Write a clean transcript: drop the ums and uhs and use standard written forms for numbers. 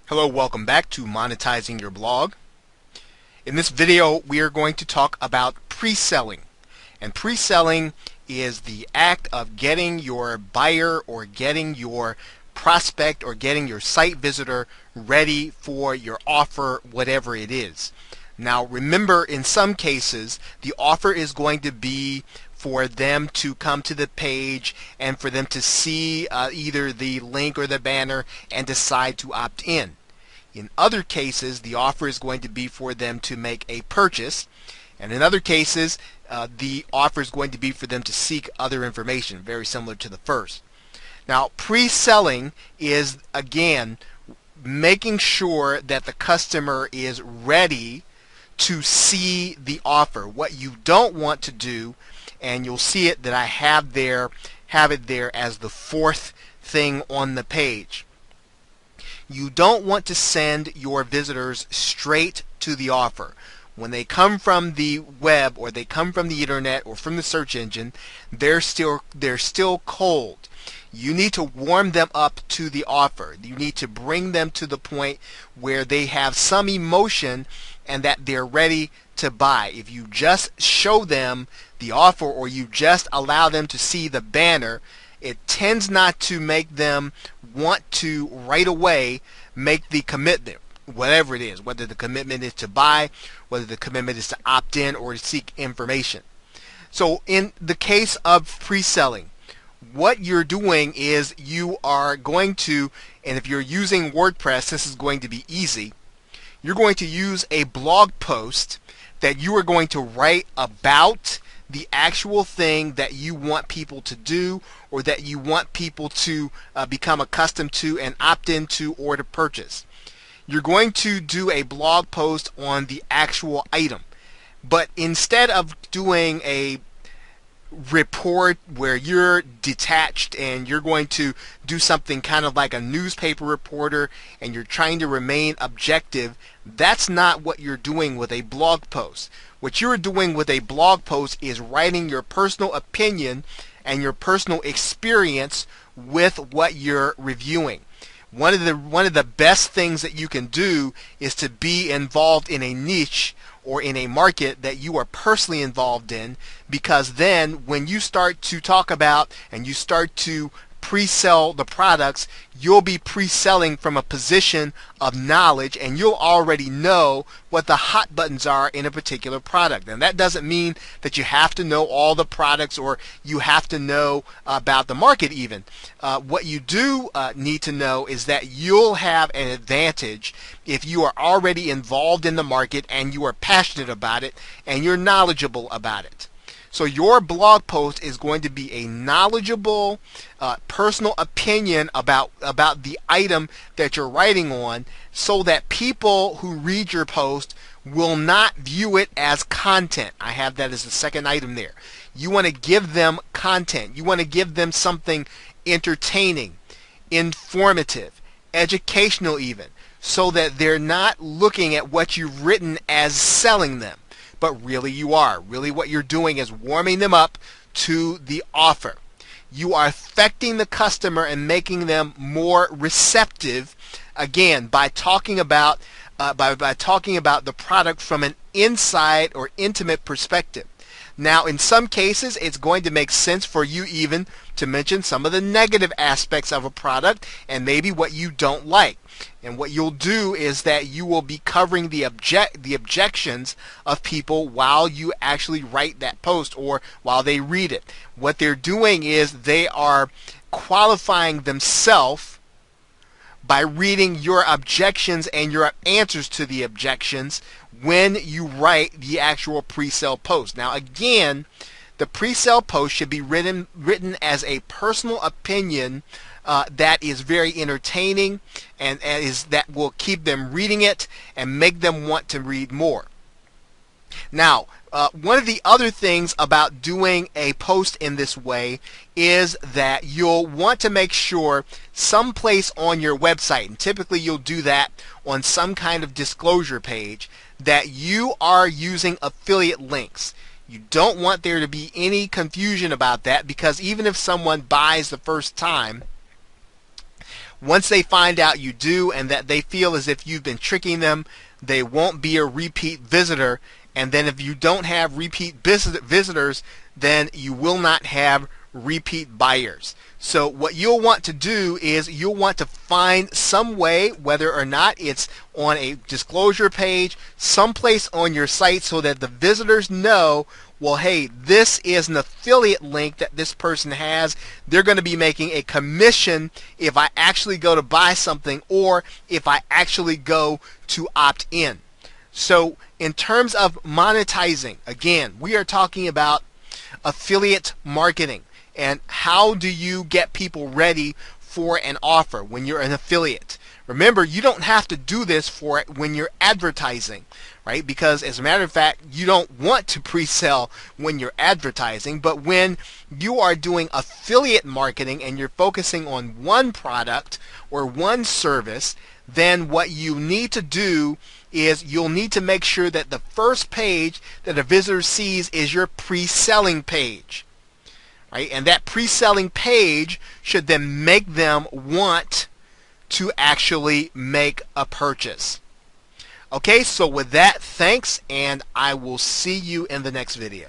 Hello, welcome back to Monetizing Your Blog. In this video, we are going to talk about pre-selling. And pre-selling is the act of getting your buyer or getting your prospect or getting your site visitor ready for your offer, whatever it is. Now remember, in some cases, the offer is going to be for them to come to the page and for them to see either the link or the banner and decide to opt in. In other cases, the offer is going to be for them to make a purchase, and in other cases, the offer is going to be for them to seek other information, very similar to the first. Now, pre-selling is, again, making sure that the customer is ready to see the offer. What you don't want to do, and you'll see it that I have it there as the fourth thing on the page. You don't want to send your visitors straight to the offer. When they come from the web or they come from the internet or from the search engine, they're still cold. You need to warm them up to the offer. You need to bring them to the point where they have some emotion and that they're ready to buy. If you just show them the offer or you just allow them to see the banner, it tends not to make them want to right away make the commitment, whatever it is, whether the commitment is to buy, whether the commitment is to opt in or to seek information. So in the case of pre-selling, what you're doing is you are going to, and if you're using WordPress, this is going to be easy, you're going to use a blog post that you are going to write about the actual thing that you want people to do or that you want people to become accustomed to and opt into or to purchase. You're going to do a blog post on the actual item, but instead of doing a report where you're detached and you're going to do something kind of like a newspaper reporter and you're trying to remain objective, that's not what you're doing with a blog post. What you're doing with a blog post is writing your personal opinion and your personal experience with what you're reviewing. One of the best things that you can do is to be involved in a niche or in a market that you are personally involved in, because then when you start to talk about and you start to pre-sell the products, you'll be pre-selling from a position of knowledge and you'll already know what the hot buttons are in a particular product. And that doesn't mean that you have to know all the products or you have to know about the market even. What you do need to know is that you'll have an advantage if you are already involved in the market and you are passionate about it and you're knowledgeable about it. So your blog post is going to be a knowledgeable, personal opinion about the item that you're writing on, so that people who read your post will not view it as content. I have that as the second item there. You want to give them content. You want to give them something entertaining, informative, educational even, so that they're not looking at what you've written as selling them. But really you are. Really what you're doing is warming them up to the offer. You are affecting the customer and making them more receptive, again, by talking about the product from an inside or intimate perspective. Now, in some cases, it's going to make sense for you even to mention some of the negative aspects of a product and maybe what you don't like. And what you'll do is that you will be covering the objections of people while you actually write that post or while they read it. What they're doing is they are qualifying themselves by reading your objections and your answers to the objections when you write the actual pre-sale post. Now again, the pre-sale post should be written as a personal opinion that is very entertaining and that will keep them reading it and make them want to read more. Now, one of the other things about doing a post in this way is that you'll want to make sure someplace on your website, and typically you'll do that on some kind of disclosure page, that you are using affiliate links. You don't want there to be any confusion about that, because even if someone buys the first time, Once they find out you do and that they feel as if you've been tricking them, they won't be a repeat visitor. And then if you don't have repeat visitors, then you will not have repeat buyers. So what you'll want to do is you'll want to find some way, whether or not it's on a disclosure page, someplace on your site, so that the visitors know, well, hey, this is an affiliate link that this person has. They're going to be making a commission if I actually go to buy something or if I actually go to opt in. So in terms of monetizing, again, we are talking about affiliate marketing. And how do you get people ready for an offer when you're an affiliate? Remember, you don't have to do this for when you're advertising, right? Because as a matter of fact, you don't want to pre-sell when you're advertising. But when you are doing affiliate marketing and you're focusing on one product or one service, then what you need to do is you'll need to make sure that the first page that a visitor sees is your pre-selling page. Right? And that pre-selling page should then make them want to actually make a purchase. Okay, so with that, thanks, and I will see you in the next video.